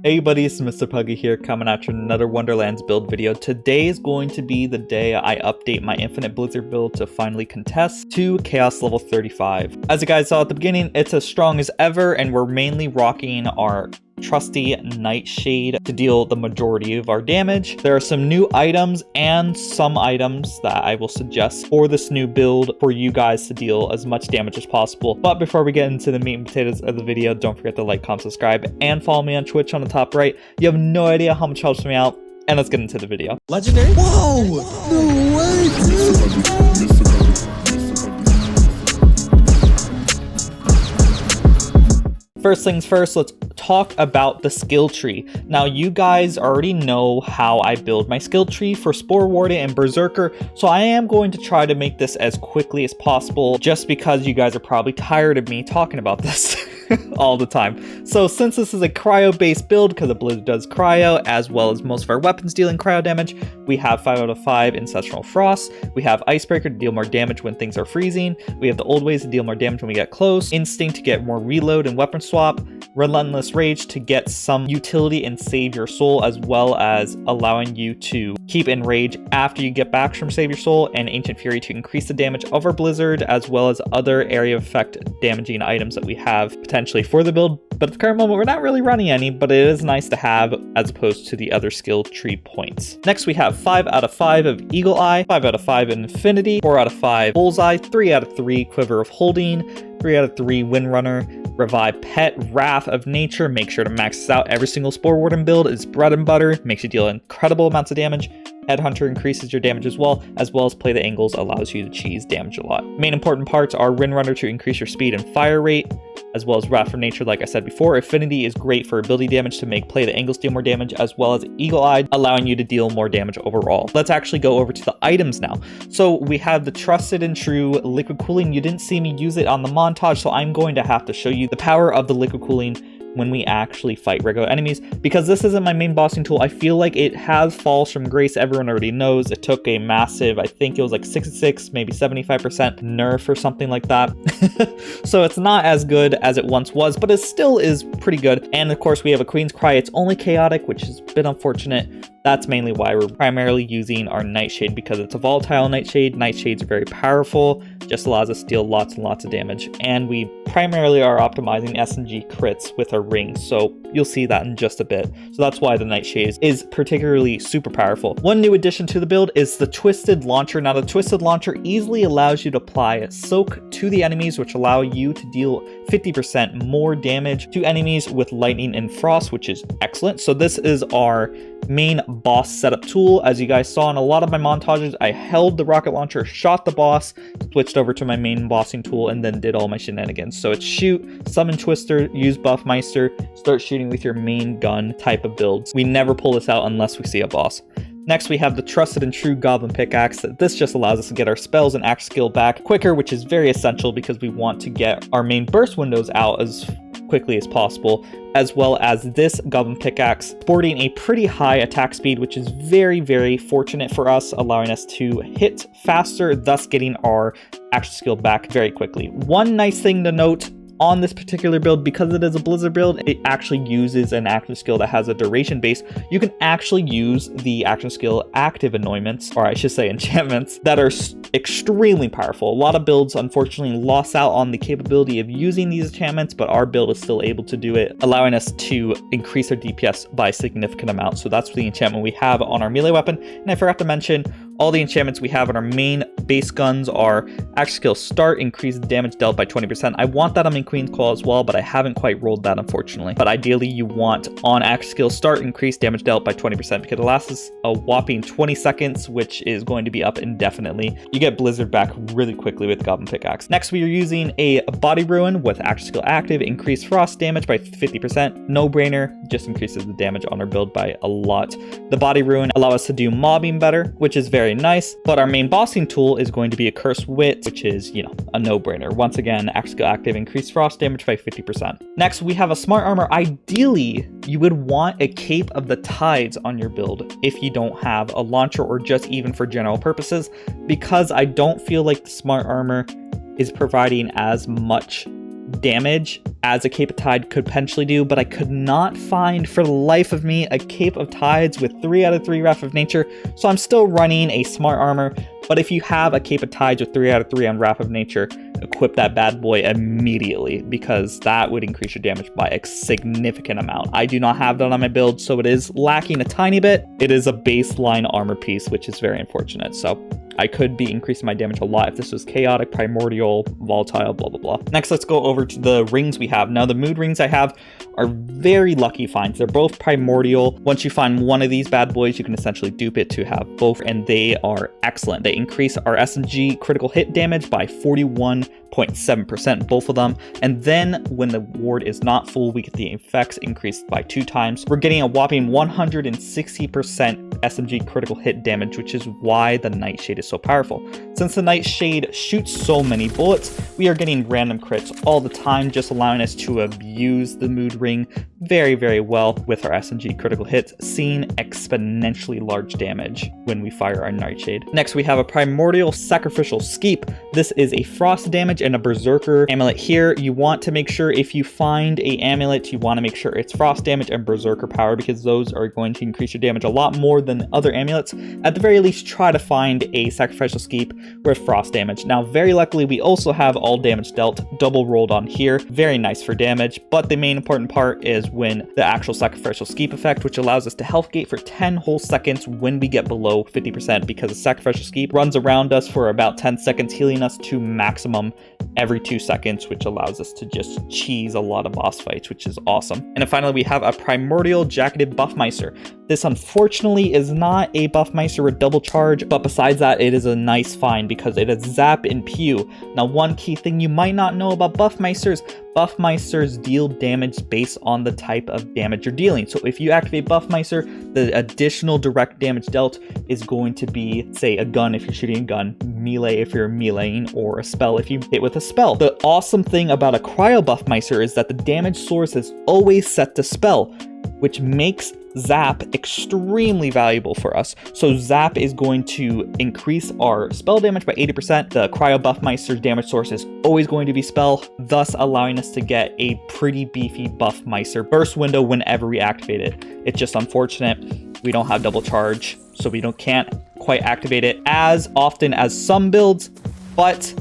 Hey buddies, Mr. Puggy here, coming at you another Wonderlands build video. Today is going to be the day I update my Infinite Blizzard build to finally contest to Chaos level 35. As you guys saw at the beginning, it's as strong as ever, and we're mainly rocking our trusty Nightshade to deal the majority of our damage. There are some new items and some items that I will suggest for this new build for you guys to deal as much damage as possible. But before we get into the meat and potatoes of the video, don't forget to like, comment, subscribe, and follow me on Twitch on the top right. You have no idea how much helps me out. And let's get into the video. Legendary? Whoa! No way, dude! First things first, let's talk about the skill tree. Now, you guys already know how I build my skill tree for Spore Warden and Brrzerker, so I am going to try to make this as quickly as possible, just because you guys are probably tired of me talking about this all the time. So since this is a cryo-based build, because the Blizzard does cryo, as well as most of our weapons dealing cryo damage, we have 5 out of 5 Ancestral Frost, we have Icebreaker to deal more damage when things are freezing, we have the Old Ways to deal more damage when we get close, Instinct to get more reload and weapon swap, Relentless Rage to get some utility and save your soul, as well as allowing you to keep in rage after you get back from Save Your Soul, and Ancient Fury to increase the damage of our Blizzard, as well as other area of effect damaging items that we have potentially for the build. But at the current moment, we're not really running any, but it is nice to have as opposed to the other skill tree points. Next, we have 5 out of 5 of Eagle Eye, 5 out of 5 Infinity, 4 out of 5 Bullseye, 3 out of 3 Quiver of Holding, 3 out of 3 Windrunner, Revive Pet, Wrath of Nature. Make sure to max this out. Every single Spore Warden build is bread and butter, makes you deal incredible amounts of damage. Headhunter increases your damage as well as Play the Angles allows you to cheese damage a lot. Main important parts are Windrunner to increase your speed and fire rate, as well as Wrath of Nature, like I said before. Affinity is great for ability damage to make Play the Angles deal more damage, as well as Eagle Eye, allowing you to deal more damage overall. Let's actually go over to the items now. So we have the Trusted and True Liquid Cooling. You didn't see me use it on the montage, so I'm going to have to show you the power of the Liquid Cooling when we actually fight regular enemies. Because this isn't my main bossing tool, I feel like it has Falls from Grace. Everyone already knows it took a massive, I think it was like 66, maybe 75% nerf or something like that. So it's not as good as it once was, but it still is pretty good. And of course we have a Queen's Cry. It's only chaotic, which has been unfortunate. That's mainly why we're primarily using our Nightshade, because it's a volatile Nightshade. Nightshades are very powerful, just allows us to deal lots and lots of damage. And we primarily are optimizing SNG crits with our rings, so you'll see that in just a bit. So that's why the Nightshade is particularly super powerful. One new addition to the build is the Twisted Launcher. Now the Twisted Launcher easily allows you to apply Soak to the enemies, which allow you to deal 50% more damage to enemies with Lightning and Frost, which is excellent. So this is our main boss setup tool. As you guys saw in a lot of my montages, I held the rocket launcher, shot the boss, switched over to my main bossing tool, and then did all my shenanigans. So it's shoot, summon Twister, use Buffmeister, start shooting with your main gun type of builds. We never pull this out unless we see a boss. Next, we have the Trusted and True Goblin Pickaxe. This just allows us to get our spells and axe skill back quicker, which is very essential because we want to get our main burst windows out as quickly as possible, as well as this Goblin Pickaxe sporting a pretty high attack speed, which is very, very fortunate for us, allowing us to hit faster, thus getting our action skill back very quickly. One nice thing to note on this particular build, because it is a Blizzard build, it actually uses an action skill that has a duration base. You can actually use the action skill active anointments, or I should say enchantments, that are extremely powerful. A lot of builds unfortunately lost out on the capability of using these enchantments, but our build is still able to do it, allowing us to increase our DPS by a significant amount. So that's the enchantment we have on our melee weapon. And I forgot to mention, all the enchantments we have on our main base guns are action skill start, increase damage dealt by 20%. I want that on my Queen's Claw as well, but I haven't quite rolled that, unfortunately. But ideally, you want on action skill start, increase damage dealt by 20%, because it lasts a whopping 20 seconds, which is going to be up indefinitely. You get Blizzard back really quickly with Goblin Pickaxe. Next, we are using a Body Ruin with action skill active, increase frost damage by 50%. No brainer, just increases the damage on our build by a lot. The Body Ruin allows us to do mobbing better, which is very nice, but our main bossing tool is going to be a Cursed Wit, which is, you know, a no-brainer. Once again, action skill active, increase frost damage by 50%. Next, we have a Smart Armor. Ideally, you would want a Cape of the Tides on your build if you don't have a launcher, or just even for general purposes, because I don't feel like the Smart Armor is providing as much damage as a Cape of Tide could potentially do, but I could not find for the life of me a Cape of Tides with 3 out of 3 Wrath of Nature, so I'm still running a Smart Armor. But if you have a Cape of Tides with 3 out of 3 on Wrath of Nature, equip that bad boy immediately, because that would increase your damage by a significant amount. I do not have that on my build, so it is lacking a tiny bit. It is a baseline armor piece, which is very unfortunate. So I could be increasing my damage a lot if this was chaotic, primordial, volatile, blah, blah, blah. Next, let's go over to the rings we have. Now, the mood rings I have are very lucky finds. They're both primordial. Once you find one of these bad boys, you can essentially dupe it to have both, and they are excellent. They increase our SMG critical hit damage by 41.7%, both of them. And then when the ward is not full, we get the effects increased by 2 times. We're getting a whopping 160% SMG critical hit damage, which is why the Nightshade is so powerful. Since the Nightshade shoots so many bullets, we are getting random crits all the time, just allowing us to abuse the mood ring very, very well with our SMG critical hits, seeing exponentially large damage when we fire our Nightshade. Next, we have a Primordial Sacrificial Skeep. This is a frost damage and a Berserker amulet here. You want to make sure if you find a amulet, you want to make sure it's frost damage and Berserker power, because those are going to increase your damage a lot more than other amulets. At the very least, try to find a Sacrificial Skeep with frost damage. Now, very luckily, we also have all damage dealt double rolled on here. Very nice for damage, but the main important part is when the actual Sacrificial Skeep effect, which allows us to health gate for 10 whole seconds when we get below 50%, because the Sacrificial Skeep runs around us for about 10 seconds, healing us to maximum every 2 seconds, which allows us to just cheese a lot of boss fights, which is awesome. And then finally, we have a Primordial Jacketed Buffmeister. This unfortunately is not a Buffmeister with double charge, but besides that, it is a nice find because it has Zap and Pew. Now, one key thing you might not know about Buffmeisters deal damage based on the type of damage you're dealing. So if you activate Buffmeister, the additional direct damage dealt is going to be, say, a gun if you're shooting a gun, melee if you're meleeing, or a spell if you hit with a spell. The awesome thing about a Cryo Buffmeister is that the damage source is always set to spell, which makes Zap extremely valuable for us. So Zap is going to increase our spell damage by 80%. The Cryo Buffmeister's damage source is always going to be spell, thus allowing us to get a pretty beefy Buffmeister burst window whenever we activate it. It's just unfortunate we don't have double charge, so we can't quite activate it as often as some builds, but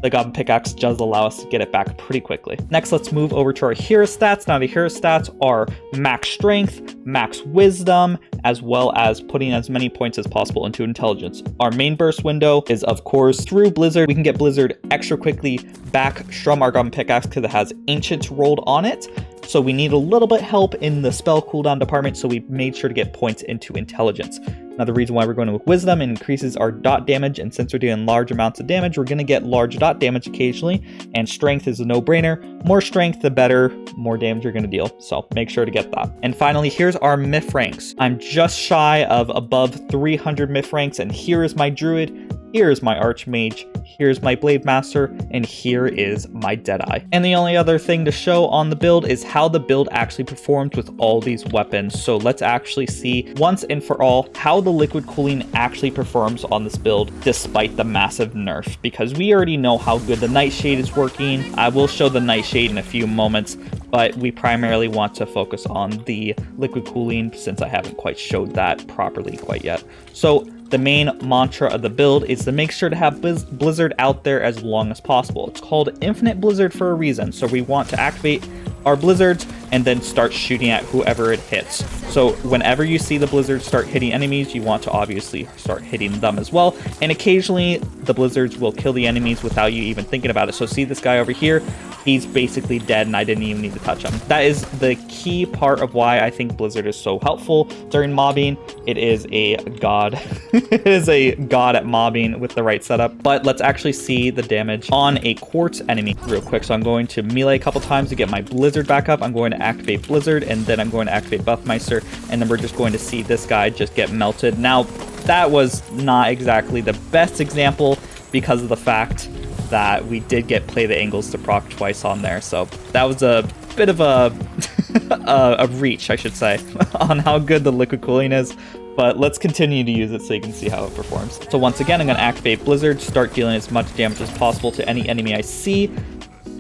the Goblin Pickaxe does allow us to get it back pretty quickly. Next, let's move over to our hero stats. Now, the hero stats are max strength, max wisdom, as well as putting as many points as possible into intelligence. Our main burst window is, of course, through Blizzard. We can get Blizzard extra quickly back from our Goblin Pickaxe because it has Ancient rolled on it. So we need a little bit help in the spell cooldown department, so we made sure to get points into intelligence. Now, the reason why we're going with wisdom, it increases our dot damage, and since we're doing large amounts of damage, we're going to get large dot damage occasionally, and strength is a no-brainer. More strength, the better, more damage you're going to deal, so make sure to get that. And finally, here's our myth ranks. I'm just shy of above 300 myth ranks, and here is my druid, here is my archmage, here's my blade master, and here is my deadeye. And the only other thing to show on the build is how the build actually performs with all these weapons. So let's actually see once and for all how the liquid cooling actually performs on this build despite the massive nerf, because we already know how good the Nightshade is working. I will show the Nightshade in a few moments, but we primarily want to focus on the liquid cooling since I haven't quite showed that properly quite yet. So the main mantra of the build is to make sure to have Blizzard out there as long as possible. It's called Infinite Blizzard for a reason. So we want to activate our blizzards and then start shooting at whoever it hits. So whenever you see the blizzards start hitting enemies, you want to obviously start hitting them as well. And occasionally the blizzards will kill the enemies without you even thinking about it. So see this guy over here? He's basically dead and I didn't even need to touch him. That is the key part of why I think Blizzard is so helpful during mobbing. It is a god. It is a god at mobbing with the right setup. But let's actually see the damage on a quartz enemy real quick. So I'm going to melee a couple times to get my blizzard back up. I'm going to activate Blizzard and then I'm going to activate Buffmeister, and then we're just going to see this guy just get melted. Now, that was not exactly the best example because of the fact that we did get play the angles to proc twice on there, so that was a bit of a a reach, I should say, on how good the liquid cooling is. But let's continue to use it so you can see how it performs. So once again, I'm going to activate Blizzard, start dealing as much damage as possible to any enemy I see.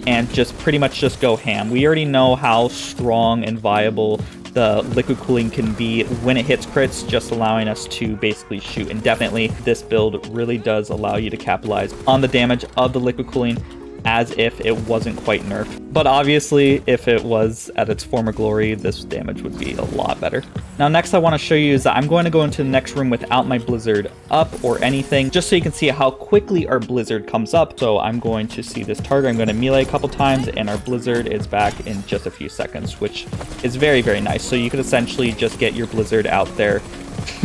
and just pretty much just go ham. We already know how strong and viable the liquid cooling can be when it hits crits, just allowing us to basically shoot indefinitely. This build really does allow you to capitalize on the damage of the liquid cooling as if it wasn't quite nerfed. But obviously, if it was at its former glory, this damage would be a lot better. Now, next I want to show you is that I'm going to go into the next room without my Blizzard up or anything, just so you can see how quickly our Blizzard comes up. So I'm going to see this target, I'm going to melee a couple times, and our Blizzard is back in just a few seconds, which is very, very nice. So you could essentially just get your Blizzard out there,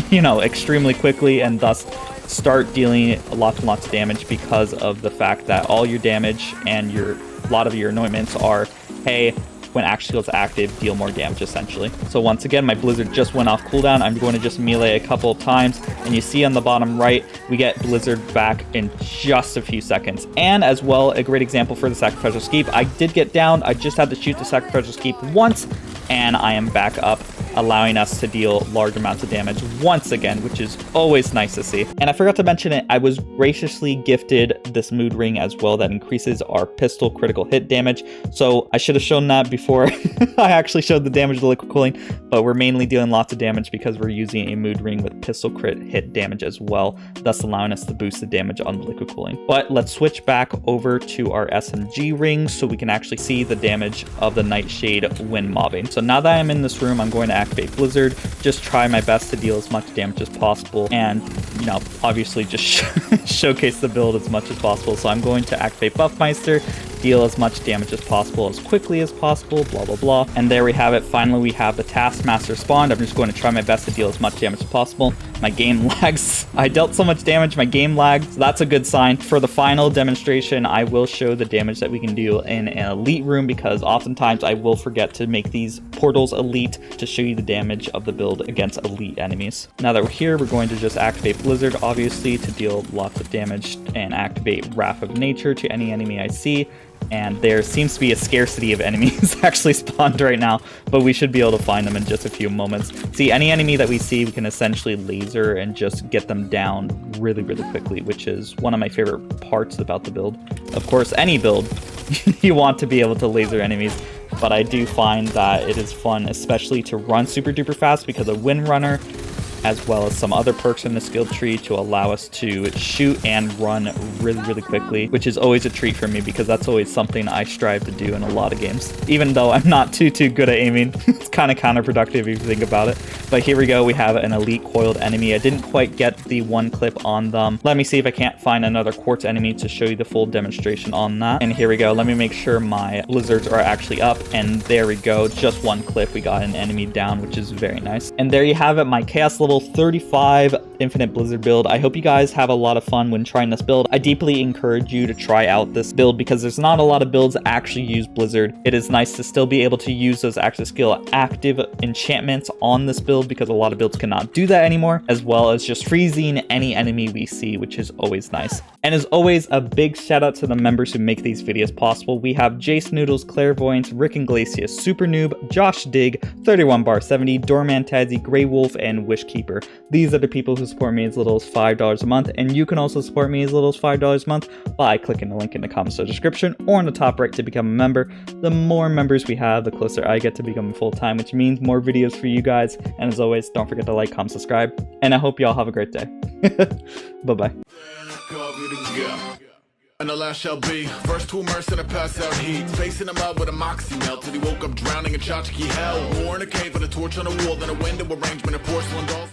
you know, extremely quickly, and thus start dealing lots and lots of damage, because of the fact that all your damage and a lot of your anointments are, hey, when action skills active, deal more damage essentially. So once again, my Blizzard just went off cooldown. I'm going to just melee a couple of times, and you see on the bottom right, we get Blizzard back in just a few seconds. And as well, a great example for the Sacrificial Skeep, I did get down, I just had to shoot the Sacrificial Skeep once, and I am back up, allowing us to deal large amounts of damage once again, which is always nice to see. And I forgot to mention it, I was graciously gifted this mood ring as well that increases our pistol critical hit damage. So I should have shown that before I actually showed the damage of the liquid cooling, but we're mainly dealing lots of damage because we're using a mood ring with pistol crit hit damage as well, thus allowing us to boost the damage on the liquid cooling. But let's switch back over to our SMG ring so we can actually see the damage of the Nightshade when mobbing. So now that I'm in this room, I'm going to activate Blizzard, just try my best to deal as much damage as possible, and, you know, obviously just showcase the build as much as possible. So I'm going to activate Buffmeister, deal as much damage as possible, as quickly as possible, blah, blah, blah. And there we have it. Finally, we have the Taskmaster spawned. I'm just going to try my best to deal as much damage as possible. My game lags. I dealt so much damage, my game lagged. So that's a good sign. For the final demonstration, I will show the damage that we can do in an elite room, because oftentimes I will forget to make these portals elite to show you the damage of the build against elite enemies. Now that we're here, we're going to just activate Blizzard, obviously, to deal lots of damage, and activate Wrath of Nature to any enemy I see. And there seems to be a scarcity of enemies actually spawned right now, but we should be able to find them in just a few moments. See, any enemy that we see, we can essentially laser and just get them down really, really quickly, which is one of my favorite parts about the build. Of course, any build, you want to be able to laser enemies, but I do find that it is fun, especially to run super duper fast because of Windrunner, as well as some other perks in the skill tree to allow us to shoot and run really, really quickly, which is always a treat for me because that's always something I strive to do in a lot of games. Even though I'm not too good at aiming, it's kind of counterproductive if you think about it. But here we go, we have an elite coiled enemy. I didn't quite get the one clip on them. Let me see if I can't find another quartz enemy to show you the full demonstration on that. And here we go, let me make sure my Blizzards are actually up, and there we go, just one clip, we got an enemy down, which is very nice. And there you have it, my Chaos level 35 Infinite Blizzard build. I hope you guys have a lot of fun when trying this build. I deeply encourage you to try out this build because there's not a lot of builds that actually use Blizzard. It is nice to still be able to use those active skill active enchantments on this build because a lot of builds cannot do that anymore, as well as just freezing any enemy we see, which is always nice. And as always, a big shout out to the members who make these videos possible. We have Jace Noodles, Clairvoyance, Rick Inglesias, Super Noob, Josh Dig, 31 Bar 70, Doorman Tazzy, Grey Wolf, and Wishkeeper. These are the people who support me as little as $5 a month, and you can also support me as little as $5 a month by clicking the link in the comments or description or in the top right to become a member. The more members we have, the closer I get to becoming full-time, which means more videos for you guys. And as always, don't forget to like, comment, subscribe, and I hope you all have a great day. Bye-bye. And the last shall be first to immerse in a pass out heat, facing him up with a moxie melt till he woke up drowning in tchotchke hell. More in a cave with a torch on the wall than a window arrangement of porcelain dolls.